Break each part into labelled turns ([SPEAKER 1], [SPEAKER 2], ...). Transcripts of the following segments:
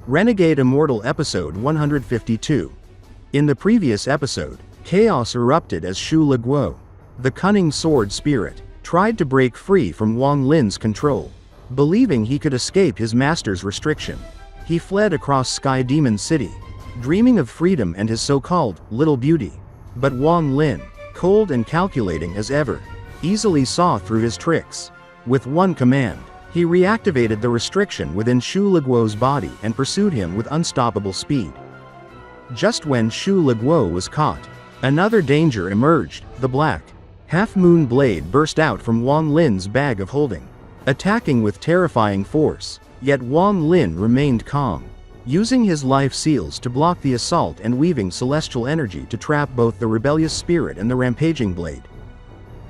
[SPEAKER 1] Renegade Immortal Episode 152. In the previous episode, chaos erupted as Xu Liguo, the cunning sword spirit, tried to break free from Wang Lin's control. Believing he could escape his master's restriction, he fled across Sky Demon City, dreaming of freedom and his so-called little beauty. But Wang Lin, cold and calculating as ever, easily saw through his tricks. With one command, he reactivated the restriction within Xu Liguo's body and pursued him with unstoppable speed. Just when Xu Liguo was caught, another danger emerged. The black, half-moon blade burst out from Wang Lin's bag of holding, attacking with terrifying force. Yet Wang Lin remained calm, using his life seals to block the assault and weaving celestial energy to trap both the rebellious spirit and the rampaging blade.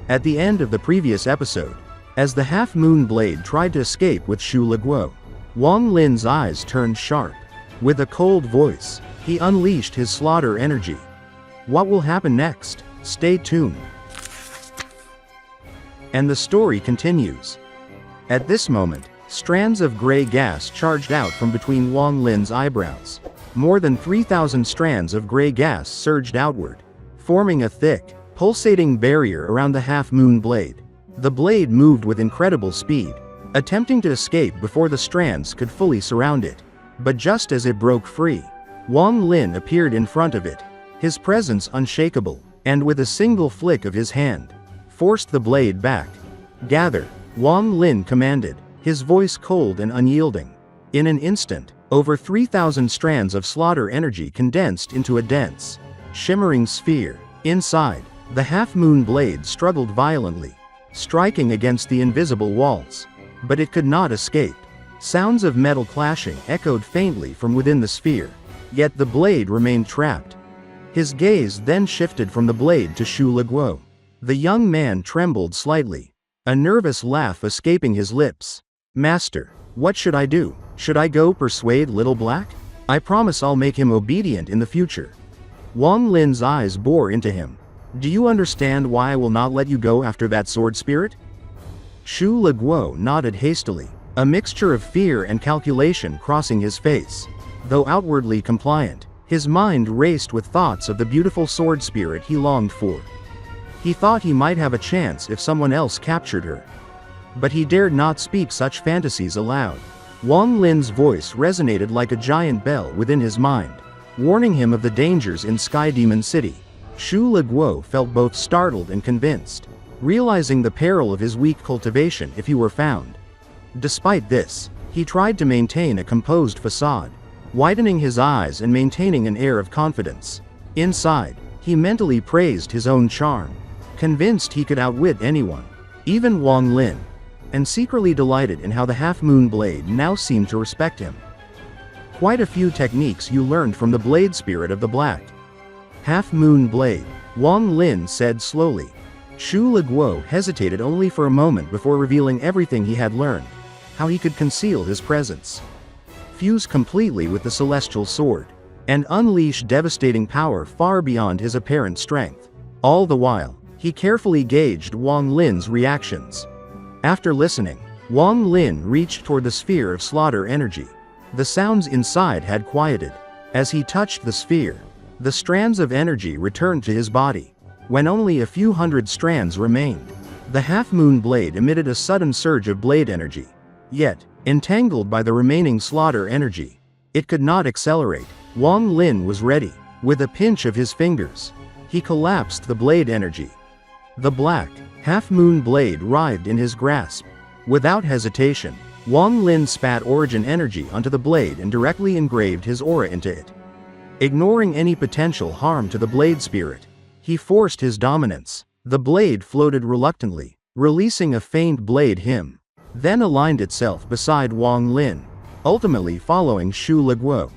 [SPEAKER 1] At the end of the previous episode, as the half-moon blade tried to escape with Xu Liguo, Wang Lin's eyes turned sharp. With a cold voice, he unleashed his slaughter energy. What will happen next? Stay tuned. And the story continues. At this moment, strands of gray gas charged out from between Wang Lin's eyebrows. More than 3,000 strands of gray gas surged outward, forming a thick, pulsating barrier around the half-moon blade. The blade moved with incredible speed, attempting to escape before the strands could fully surround it. But just as it broke free, Wang Lin appeared in front of it, his presence unshakable, and with a single flick of his hand, forced the blade back. "Gather," Wang Lin commanded, his voice cold and unyielding. In an instant, over 3,000 strands of slaughter energy condensed into a dense, shimmering sphere. Inside, the half-moon blade struggled violently, striking against the invisible walls. But it could not escape. Sounds of metal clashing echoed faintly from within the sphere, yet the blade remained trapped. His gaze then shifted from the blade to Xu Liguo. The young man trembled slightly, a nervous laugh escaping his lips. "Master, what should I do? Should I go persuade Little Black? I promise I'll make him obedient in the future." Wang Lin's eyes bore into him. "Do you understand why I will not let you go after that sword spirit?" Xu Liguo nodded hastily, a mixture of fear and calculation crossing his face. Though outwardly compliant, his mind raced with thoughts of the beautiful sword spirit he longed for. He thought he might have a chance if someone else captured her. But he dared not speak such fantasies aloud. Wang Lin's voice resonated like a giant bell within his mind, warning him of the dangers in Sky Demon City. Xu Liguo felt both startled and convinced, realizing the peril of his weak cultivation if he were found. Despite this, he tried to maintain a composed facade, widening his eyes and maintaining an air of confidence. Inside, he mentally praised his own charm, convinced he could outwit anyone, even Wang Lin, and secretly delighted in how the half-moon blade now seemed to respect him. Quite a few techniques you learned from the blade spirit of the black half-moon blade, Wang Lin said slowly. Xu Liguo hesitated only for a moment before revealing everything he had learned, how he could conceal his presence, fuse completely with the celestial sword, and unleash devastating power far beyond his apparent strength. All the while, he carefully gauged Wang Lin's reactions. After listening, Wang Lin reached toward the sphere of slaughter energy. The sounds inside had quieted. As he touched the sphere, the strands of energy returned to his body. When only a few hundred strands remained, the half-moon blade emitted a sudden surge of blade energy. Yet, entangled by the remaining slaughter energy, it could not accelerate. Wang Lin was ready. With a pinch of his fingers, he collapsed the blade energy. The black, half-moon blade writhed in his grasp. Without hesitation, Wang Lin spat origin energy onto the blade and directly engraved his aura into it. Ignoring any potential harm to the blade spirit, he forced his dominance. The blade floated reluctantly, releasing a faint blade hymn, then aligned itself beside Wang Lin, ultimately following Xu Liguo.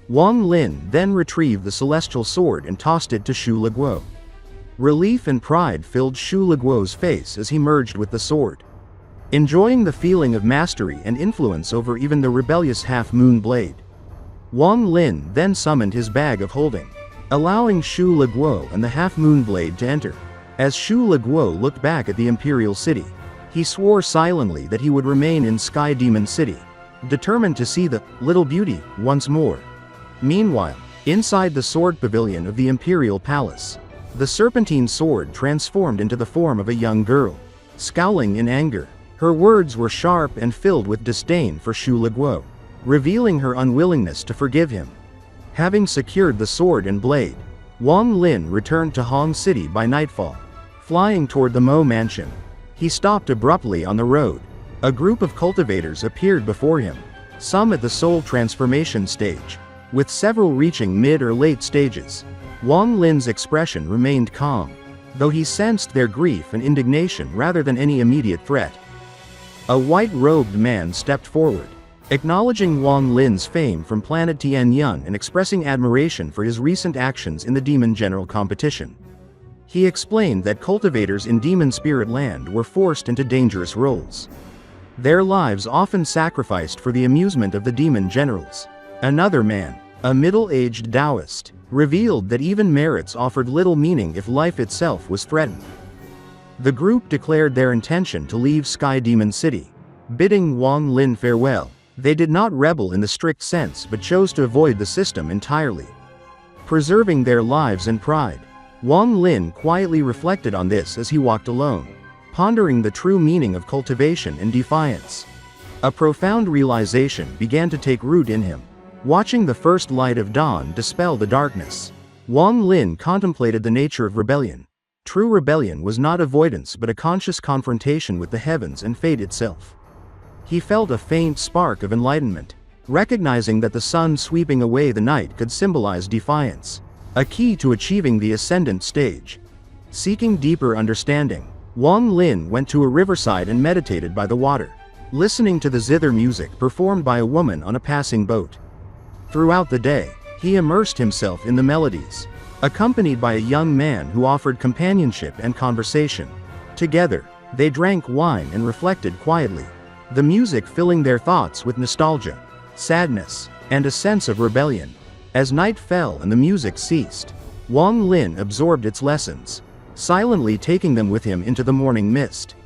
[SPEAKER 1] Wang Lin then retrieved the celestial sword and tossed it to Xu Liguo. Relief and pride filled Xu Liguo's face as he merged with the sword, enjoying the feeling of mastery and influence over even the rebellious half-moon blade. Wang Lin then summoned his bag of holding, allowing Xu Liguo and the half-moon blade to enter. As Xu Liguo looked back at the imperial city, he swore silently that he would remain in Sky Demon City, determined to see the little beauty once more. Meanwhile, inside the sword pavilion of the imperial palace, the serpentine sword transformed into the form of a young girl. Scowling in anger, her words were sharp and filled with disdain for Xu Liguo, revealing her unwillingness to forgive him. Having secured the sword and blade, Wang Lin returned to Hong City by nightfall. Flying toward the Mo mansion, he stopped abruptly on the road. A group of cultivators appeared before him, some at the soul transformation stage, with several reaching mid or late stages. Wang Lin's expression remained calm, though he sensed their grief and indignation rather than any immediate threat. A white-robed man stepped forward, acknowledging Wang Lin's fame from planet Tianyun and expressing admiration for his recent actions in the Demon General competition. He explained that cultivators in Demon Spirit Land were forced into dangerous roles, their lives often sacrificed for the amusement of the demon generals. Another man, a middle-aged Taoist, revealed that even merits offered little meaning if life itself was threatened. The group declared their intention to leave Sky Demon City, bidding Wang Lin farewell. They did not rebel in the strict sense but chose to avoid the system entirely, preserving their lives and pride. Wang Lin quietly reflected on this as he walked alone, pondering the true meaning of cultivation and defiance. A profound realization began to take root in him. Watching the first light of dawn dispel the darkness, Wang Lin contemplated the nature of rebellion. True rebellion was not avoidance but a conscious confrontation with the heavens and fate itself. He felt a faint spark of enlightenment, recognizing that the sun sweeping away the night could symbolize defiance, a key to achieving the ascendant stage. Seeking deeper understanding, Wang Lin went to a riverside and meditated by the water, listening to the zither music performed by a woman on a passing boat. Throughout the day, he immersed himself in the melodies, accompanied by a young man who offered companionship and conversation. Together, they drank wine and reflected quietly, the music filling their thoughts with nostalgia, sadness, and a sense of rebellion. As night fell and the music ceased, Wang Lin absorbed its lessons, silently taking them with him into the morning mist.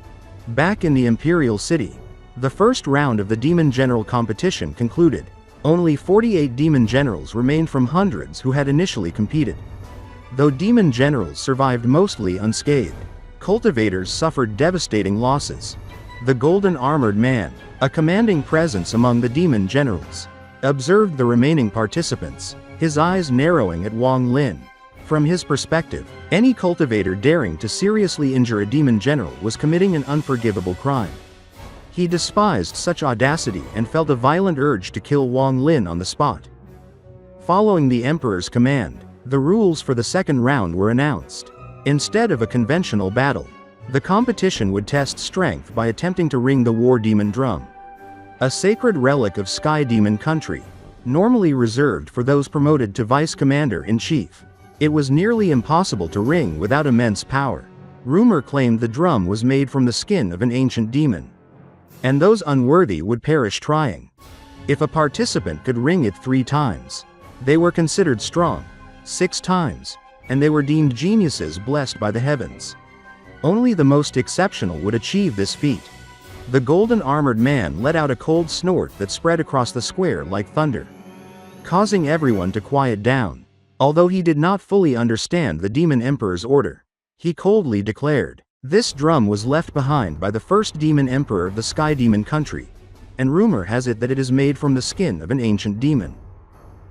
[SPEAKER 1] Back in the Imperial City, the first round of the Demon General competition concluded. Only 48 Demon Generals remained from hundreds who had initially competed. Though Demon Generals survived mostly unscathed, cultivators suffered devastating losses. The Golden Armored Man, a commanding presence among the Demon Generals, observed the remaining participants, his eyes narrowing at Wang Lin. From his perspective, any cultivator daring to seriously injure a Demon General was committing an unforgivable crime. He despised such audacity and felt a violent urge to kill Wang Lin on the spot. Following the Emperor's command, the rules for the second round were announced. Instead of a conventional battle, the competition would test strength by attempting to ring the War Demon Drum, a sacred relic of Sky Demon Country, normally reserved for those promoted to Vice Commander-in-Chief. It was nearly impossible to ring without immense power. Rumor claimed the drum was made from the skin of an ancient demon, and those unworthy would perish trying. If a participant could ring it 3 times, they were considered strong, 6 times, and they were deemed geniuses blessed by the heavens. Only the most exceptional would achieve this feat. The Golden Armored Man let out a cold snort that spread across the square like thunder, causing everyone to quiet down. Although he did not fully understand the Demon Emperor's order, he coldly declared, "This drum was left behind by the first Demon Emperor of the Sky Demon Country, and rumor has it that it is made from the skin of an ancient demon.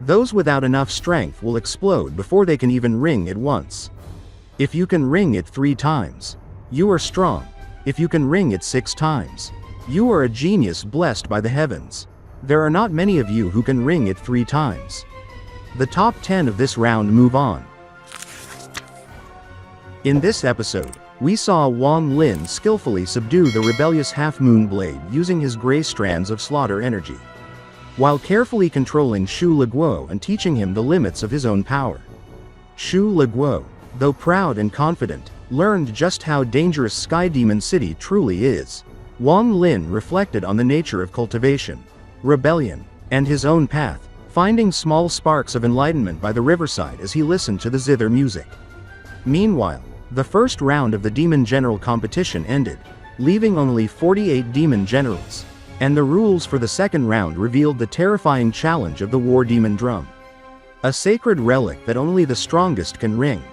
[SPEAKER 1] Those without enough strength will explode before they can even ring it once. If you can ring it 3 times, you are strong. If you can ring it 6 times, you are a genius blessed by the heavens. There are not many of you who can ring it 3 times. The top 10 of this round move on." In this episode, we saw Wang Lin skillfully subdue the rebellious Half-Moon Blade using his gray strands of slaughter energy, while carefully controlling Xu Liguo and teaching him the limits of his own power. Xu Liguo, though proud and confident, learned just how dangerous Sky Demon City truly is. Wang Lin reflected on the nature of cultivation, rebellion, and his own path, finding small sparks of enlightenment by the riverside as he listened to the zither music. Meanwhile, the first round of the Demon General competition ended, leaving only 48 Demon Generals, And the rules for the second round revealed the terrifying challenge of the War Demon Drum. A sacred relic that only the strongest can ring.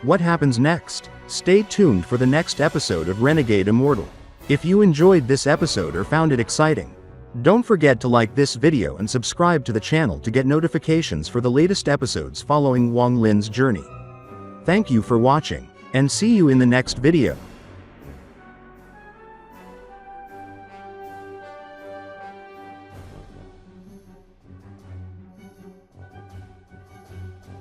[SPEAKER 1] What happens next? Stay tuned for the next episode of Renegade Immortal. If you enjoyed this episode or found it exciting, don't forget to like this video and subscribe to the channel to get notifications for the latest episodes following Wang Lin's journey. Thank you for watching, and see you in the next video.